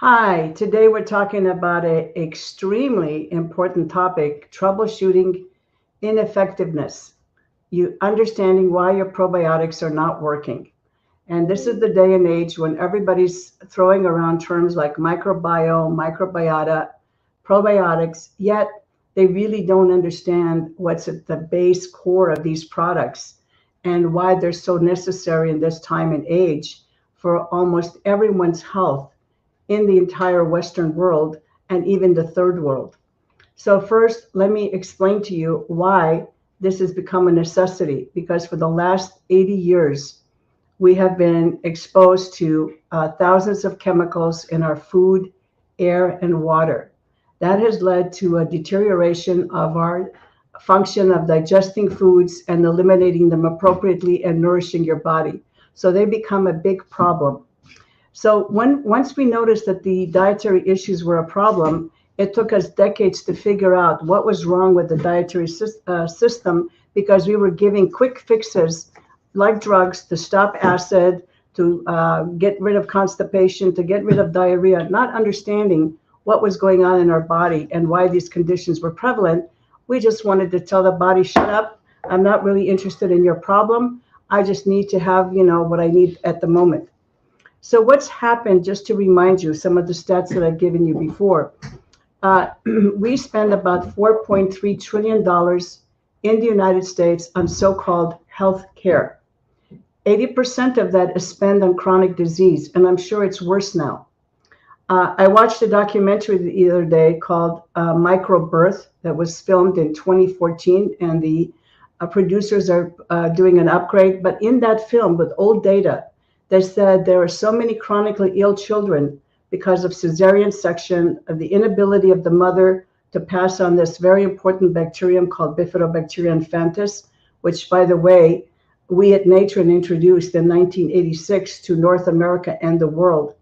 Hi, today we're talking about an extremely important topic, troubleshooting ineffectiveness. You understanding why your probiotics are not working. And this is the day and age when everybody's throwing around terms like microbiome, microbiota, probiotics, yet they really don't understand what's at the base core of these products and why they're so necessary in this time and age for almost everyone's health in the entire Western world and even the third world. So, first, let me explain to you why this has become a necessity. Because for the last 80 years, we have been exposed to thousands of chemicals in our food, air, and water. That has led to a deterioration of our function of digesting foods and eliminating them appropriately and nourishing your body. So they become a big problem. So once we noticed that the dietary issues were a problem, it took us decades to figure out what was wrong with the dietary system because we were giving quick fixes like drugs to stop acid, to get rid of constipation, to get rid of diarrhea, not understanding what was going on in our body and why these conditions were prevalent. We just wanted to tell the body, shut up. I'm not really interested in your problem. I just need to have, what I need at the moment. So what's happened, just to remind you, some of the stats that I've given you before, we spend about $4.3 trillion in the United States on so-called health care. 80% of that is spent on chronic disease, and I'm sure it's worse now. I watched a documentary the other day called Microbirth that was filmed in 2014, and the producers are doing an upgrade. But in that film, with old data, they said there are so many chronically ill children because of cesarean section, of the inability of the mother to pass on this very important bacterium called Bifidobacteria infantis, which, by the way, we at Natren introduced in 1986 to North America and the world.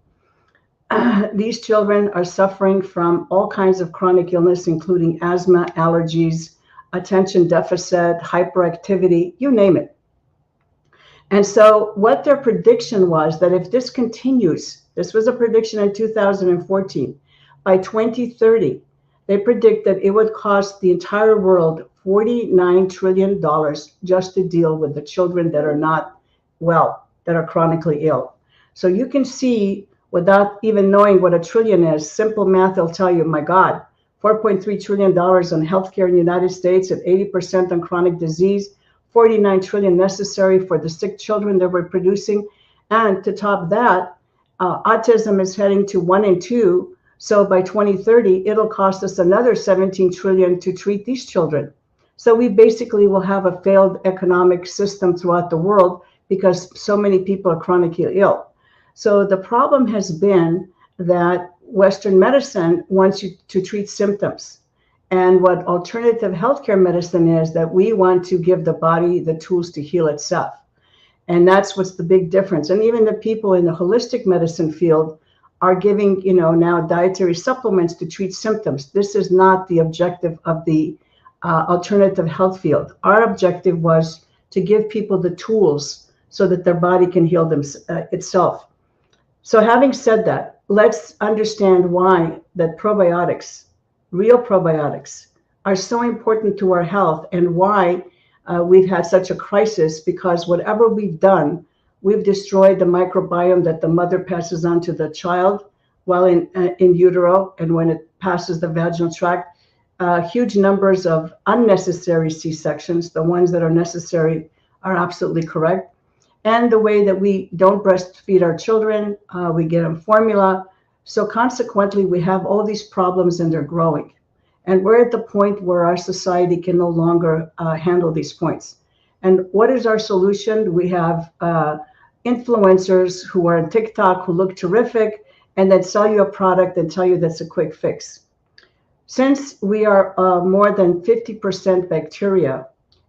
These children are suffering from all kinds of chronic illness, including asthma, allergies, attention deficit, hyperactivity, you name it. And so what their prediction was that if this continues, this was a prediction in 2014, by 2030, they predict that it would cost the entire world $49 trillion just to deal with the children that are not well, that are chronically ill. So you can see, without even knowing what a trillion is, simple math will tell you, my God, $4.3 trillion on healthcare in the United States at 80% on chronic disease, 49 trillion necessary for the sick children that we're producing. And to top that, autism is heading to 1 in 2. So by 2030, it'll cost us another 17 trillion to treat these children. So we basically will have a failed economic system throughout the world because so many people are chronically ill. So the problem has been that Western medicine wants you to treat symptoms. And what alternative healthcare medicine is that we want to give the body the tools to heal itself. And that's what's the big difference. And even the people in the holistic medicine field are giving, now dietary supplements to treat symptoms. This is not the objective of the alternative health field. Our objective was to give people the tools so that their body can heal itself. So having said that, let's understand why that probiotics, real probiotics, are so important to our health and why we've had such a crisis, because whatever we've done, we've destroyed the microbiome that the mother passes on to the child while in utero, and when it passes the vaginal tract, huge numbers of unnecessary C-sections. The ones that are necessary are absolutely correct. And the way that we don't breastfeed our children, we get them formula. So consequently, we have all these problems and they're growing. And we're at the point where our society can no longer handle these points. And what is our solution? We have influencers who are on TikTok who look terrific and then sell you a product and tell you that's a quick fix. Since we are more than 50% bacteria,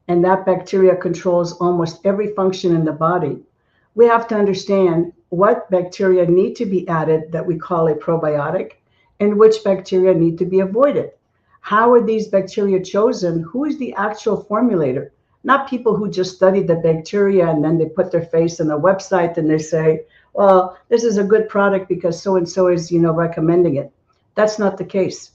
and that bacteria controls almost every function in the body, we have to understand what bacteria need to be added that we call a probiotic and which bacteria need to be avoided. How are these bacteria chosen? Who is the actual formulator? Not people who just studied the bacteria and then they put their face on a website and they say, well, this is a good product because so and so is, recommending it. That's not the case.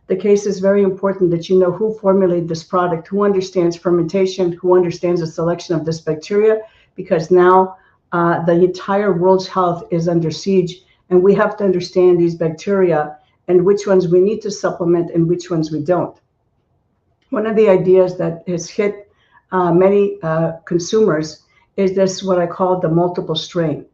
The case is very important that you know who formulated this product, who understands fermentation, who understands the selection of this bacteria, because now the entire world's health is under siege, and we have to understand these bacteria and which ones we need to supplement and which ones we don't. One of the ideas that has hit many consumers is this, what I call the multiple strain.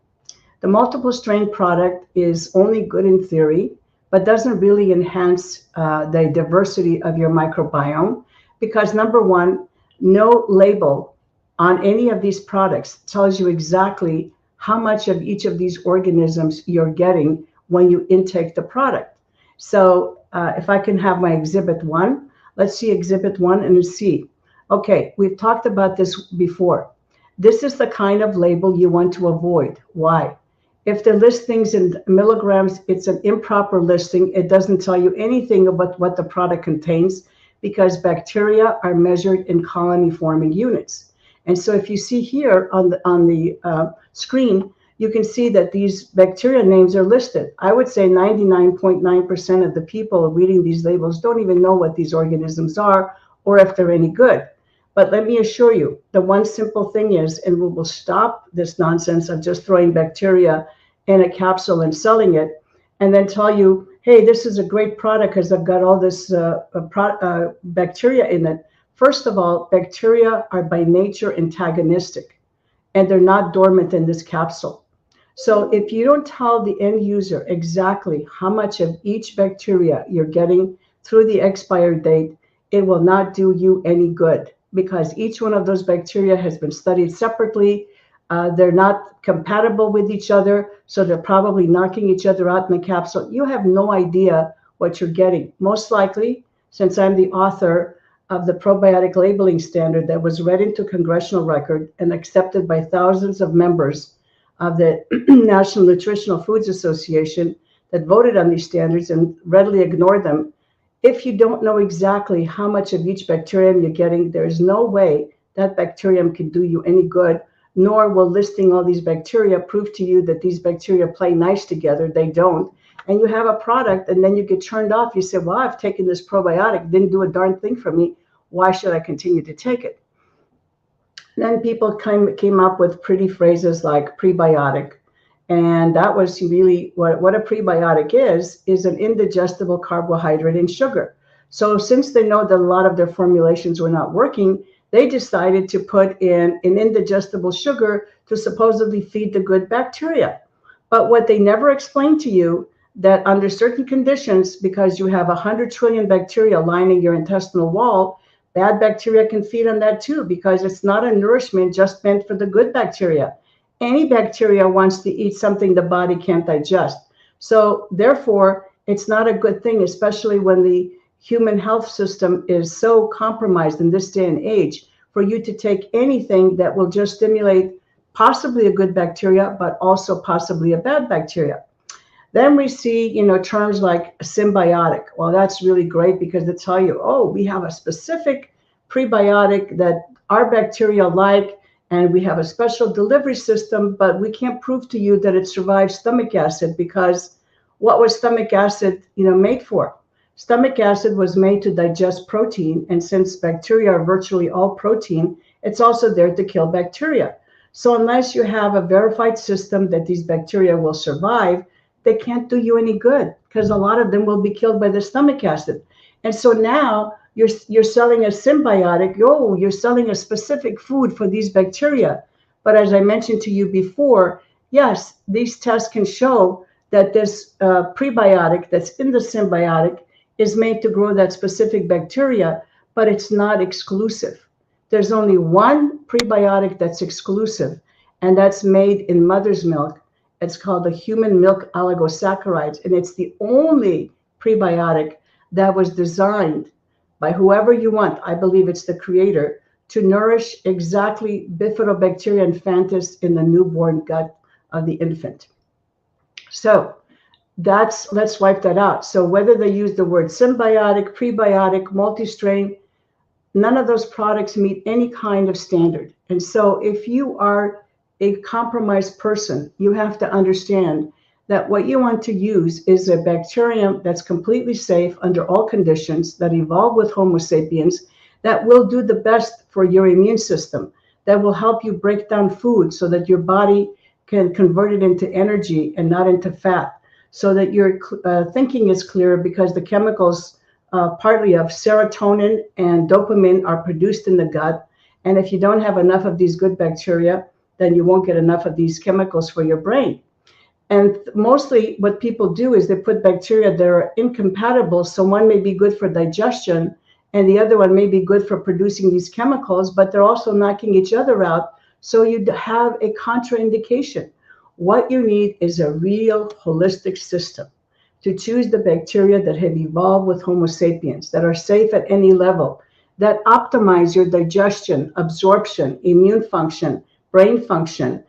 The multiple strain product is only good in theory, but doesn't really enhance the diversity of your microbiome because, number one, no label on any of these products tells you exactly how much of each of these organisms you're getting when you intake the product. So if I can have my exhibit one, let's see exhibit one and see. Okay, we've talked about this before. This is the kind of label you want to avoid. Why? If they list things in milligrams, it's an improper listing. It doesn't tell you anything about what the product contains because bacteria are measured in colony forming units. And so if you see here on the screen, you can see that these bacteria names are listed. I would say 99.9% of the people reading these labels don't even know what these organisms are or if they're any good. But let me assure you, the one simple thing is, and we will stop this nonsense of just throwing bacteria in a capsule and selling it, and then tell you, hey, this is a great product because I've got all this bacteria in it. First of all, bacteria are by nature antagonistic, and they're not dormant in this capsule. So if you don't tell the end user exactly how much of each bacteria you're getting through the expired date, it will not do you any good because each one of those bacteria has been studied separately. They're not compatible with each other, so they're probably knocking each other out in the capsule. You have no idea what you're getting. Most likely, since I'm the author of the probiotic labeling standard that was read into congressional record and accepted by thousands of members of the National Nutritional Foods Association that voted on these standards and readily ignored them. If you don't know exactly how much of each bacterium you're getting, there's no way that bacterium can do you any good, nor will listing all these bacteria prove to you that these bacteria play nice together. They don't. And you have a product and then you get turned off. You say, well, I've taken this probiotic, didn't do a darn thing for me. Why should I continue to take it? Then people came up with pretty phrases like prebiotic. And that was really what a prebiotic is an indigestible carbohydrate and sugar. So since they know that a lot of their formulations were not working, they decided to put in an indigestible sugar to supposedly feed the good bacteria. But what they never explained to you, that under certain conditions, because you have 100 trillion bacteria lining your intestinal wall, bad bacteria can feed on that too, because it's not a nourishment just meant for the good bacteria. Any bacteria wants to eat something the body can't digest. So therefore, it's not a good thing, especially when the human health system is so compromised in this day and age, for you to take anything that will just stimulate possibly a good bacteria, but also possibly a bad bacteria. Then we see, terms like symbiotic. Well, that's really great because they tell you, oh, we have a specific prebiotic that our bacteria like, and we have a special delivery system, but we can't prove to you that it survives stomach acid because what was stomach acid, made for? Stomach acid was made to digest protein, and since bacteria are virtually all protein, it's also there to kill bacteria. So unless you have a verified system that these bacteria will survive, they can't do you any good because a lot of them will be killed by the stomach acid. And so now you're selling a symbiotic. You're selling a specific food for these bacteria. But as I mentioned to you before, yes, these tests can show that this prebiotic that's in the symbiotic is made to grow that specific bacteria, but it's not exclusive. There's only one prebiotic that's exclusive, and that's made in mother's milk. It's called the human milk oligosaccharides, and it's the only prebiotic that was designed by whoever you want, I believe it's the creator, to nourish exactly Bifidobacteria infantis in the newborn gut of the infant. So let's wipe that out. So whether they use the word symbiotic, prebiotic, multi-strain, none of those products meet any kind of standard. And so if you are a compromised person, you have to understand that what you want to use is a bacterium that's completely safe under all conditions, that evolved with Homo sapiens, that will do the best for your immune system, that will help you break down food so that your body can convert it into energy and not into fat, so that your thinking is clearer, because the chemicals, partly of serotonin and dopamine, are produced in the gut. And if you don't have enough of these good bacteria, then you won't get enough of these chemicals for your brain. And mostly what people do is they put bacteria that are incompatible. So one may be good for digestion and the other one may be good for producing these chemicals, but they're also knocking each other out. So you have a contraindication. What you need is a real holistic system to choose the bacteria that have evolved with Homo sapiens, that are safe at any level, that optimize your digestion, absorption, immune function, brain function,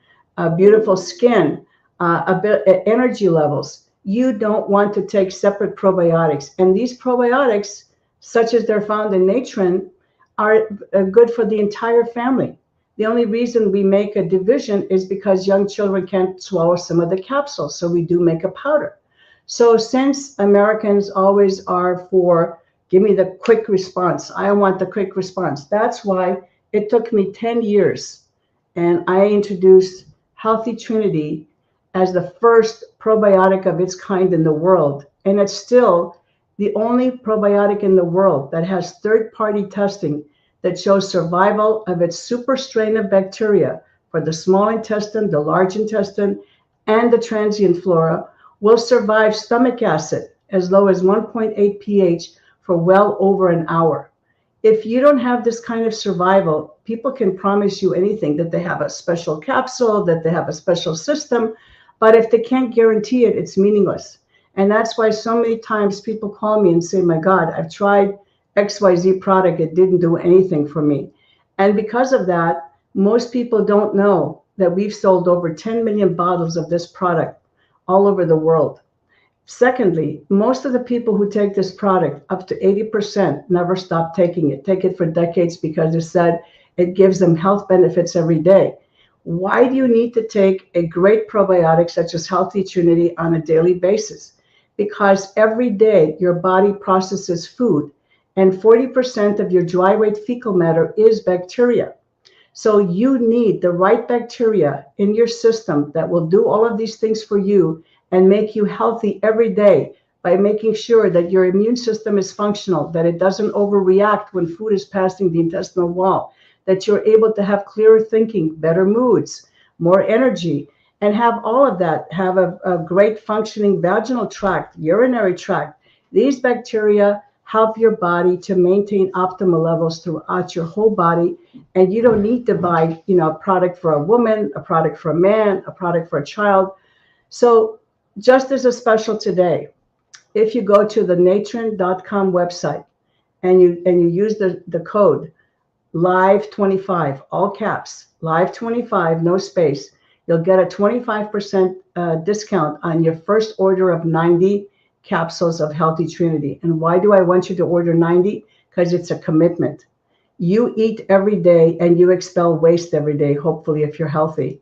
beautiful skin, energy levels. You don't want to take separate probiotics. And these probiotics, such as they're found in Natren, are good for the entire family. The only reason we make a division is because young children can't swallow some of the capsules. So we do make a powder. So since Americans always are for, give me the quick response, I want the quick response. That's why it took me 10 years. And I introduced Healthy Trinity as the first probiotic of its kind in the world. And it's still the only probiotic in the world that has third-party testing that shows survival of its super strain of bacteria for the small intestine, the large intestine, and the transient flora, will survive stomach acid as low as 1.8 pH for well over an hour. If you don't have this kind of survival, people can promise you anything, that they have a special capsule, that they have a special system, but if they can't guarantee it, it's meaningless. And that's why so many times people call me and say, my God, I've tried XYZ product, it didn't do anything for me. And because of that, most people don't know that we've sold over 10 million bottles of this product all over the world. Secondly, most of the people who take this product, up to 80%, never stop taking it, take it for decades, because it said it gives them health benefits every day. Why do you need to take a great probiotic such as Healthy Trinity on a daily basis? Because every day your body processes food, and 40% of your dry weight fecal matter is bacteria. So you need the right bacteria in your system that will do all of these things for you and make you healthy every day, by making sure that your immune system is functional, that it doesn't overreact when food is passing the intestinal wall, that you're able to have clearer thinking, better moods, more energy, and have all of that, have a great functioning vaginal tract, urinary tract. These bacteria help your body to maintain optimal levels throughout your whole body. And you don't need to buy, a product for a woman, a product for a man, a product for a child. So just as a special today, if you go to the natren.com website and you use the code LIVE25, all caps, LIVE25, no space, you'll get a 25% discount on your first order of 90 capsules of Healthy Trinity. And why do I want you to order 90? Because it's a commitment. You eat every day and you expel waste every day, hopefully, if you're healthy.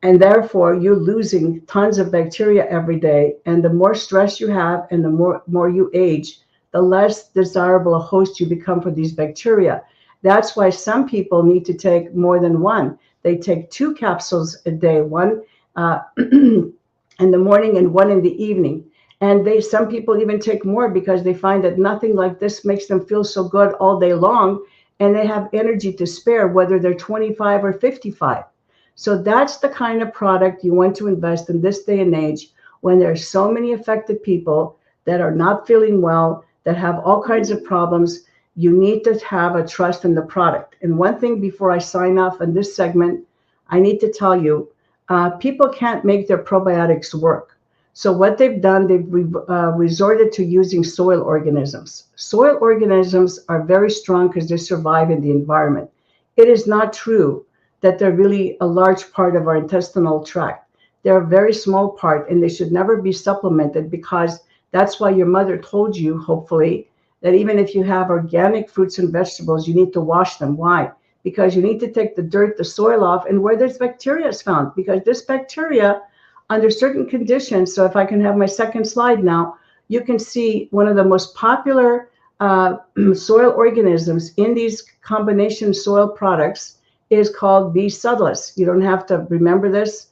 And therefore, you're losing tons of bacteria every day. And the more stress you have and the more you age, the less desirable a host you become for these bacteria. That's why some people need to take more than one. They take 2 capsules a day, one in the morning and one in the evening. And some people even take more because they find that nothing like this makes them feel so good all day long. And they have energy to spare, whether they're 25 or 55. So that's the kind of product you want to invest in this day and age, when there's so many affected people that are not feeling well, that have all kinds of problems. You need to have a trust in the product. And one thing before I sign off on this segment, I need to tell you, people can't make their probiotics work. So what they've done, they've resorted to using soil organisms. Soil organisms are very strong because they survive in the environment. It is not true that they're really a large part of our intestinal tract. They're a very small part, and they should never be supplemented, because that's why your mother told you, hopefully, that even if you have organic fruits and vegetables, you need to wash them. Why? because you need to take the dirt, the soil off, and where there's bacteria is found, because this bacteria, under certain conditions, so if I can have my second slide now, you can see one of the most popular soil organisms in these combination soil products is called B. subtilis. You don't have to remember this.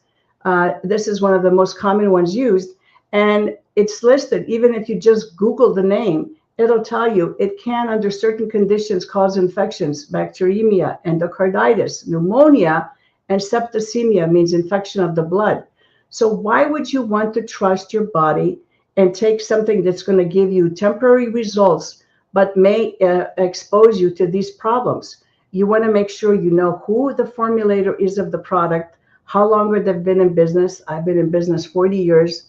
This is one of the most common ones used, and it's listed. Even if you just Google the name, it'll tell you it can, under certain conditions, cause infections, bacteremia, endocarditis, pneumonia, and septicemia, means infection of the blood. So why would you want to trust your body and take something that's going to give you temporary results, but may expose you to these problems? You want to make sure you know who the formulator is of the product, how long they've been in business. I've been in business 40 years.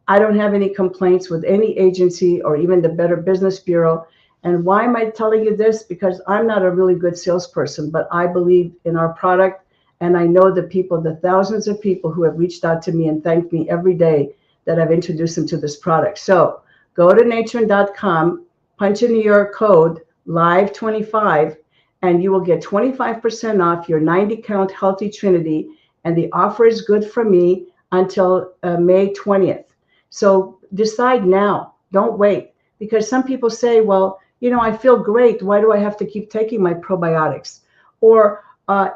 I don't have any complaints with any agency or even the Better Business Bureau. And why am I telling you this? Because I'm not a really good salesperson, but I believe in our product. And I know the people, the thousands of people who have reached out to me and thanked me every day that I've introduced them to this product. So go to natren.com, punch in your code LIVE25, and you will get 25% off your 90-count Healthy Trinity. And the offer is good for me until May 20th. So decide now, don't wait, because some people say, well, you know, I feel great. Why do I have to keep taking my probiotics? Or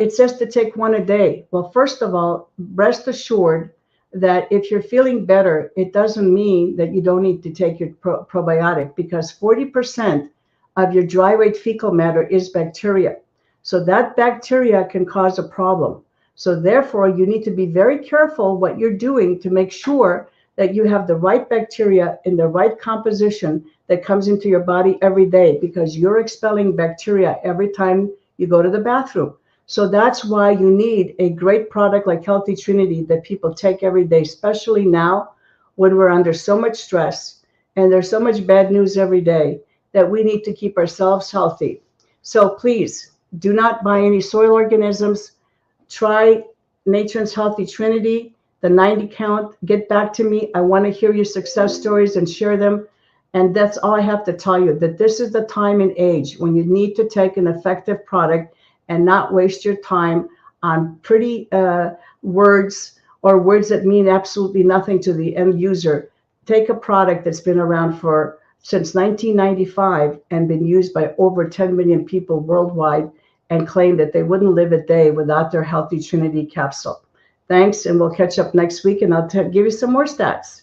it says to take one a day. Well, first of all, rest assured that if you're feeling better, it doesn't mean that you don't need to take your probiotic, because 40% of your dry weight fecal matter is bacteria. So that bacteria can cause a problem. So therefore, you need to be very careful what you're doing to make sure that you have the right bacteria in the right composition that comes into your body every day, because you're expelling bacteria every time you go to the bathroom. So that's why you need a great product like Healthy Trinity that people take every day, especially now when we're under so much stress and there's so much bad news every day that we need to keep ourselves healthy. So please do not buy any soil organisms. Try Natren's Healthy Trinity, the 90 count. Get back to me. I want to hear your success stories and share them. And that's all I have to tell you, that this is the time and age when you need to take an effective product and not waste your time on pretty words or words that mean absolutely nothing to the end user. Take a product that's been around since 1995 and been used by over 10 million people worldwide, and claim that they wouldn't live a day without their Healthy Trinity capsule. Thanks, and we'll catch up next week, and I'll give you some more stats.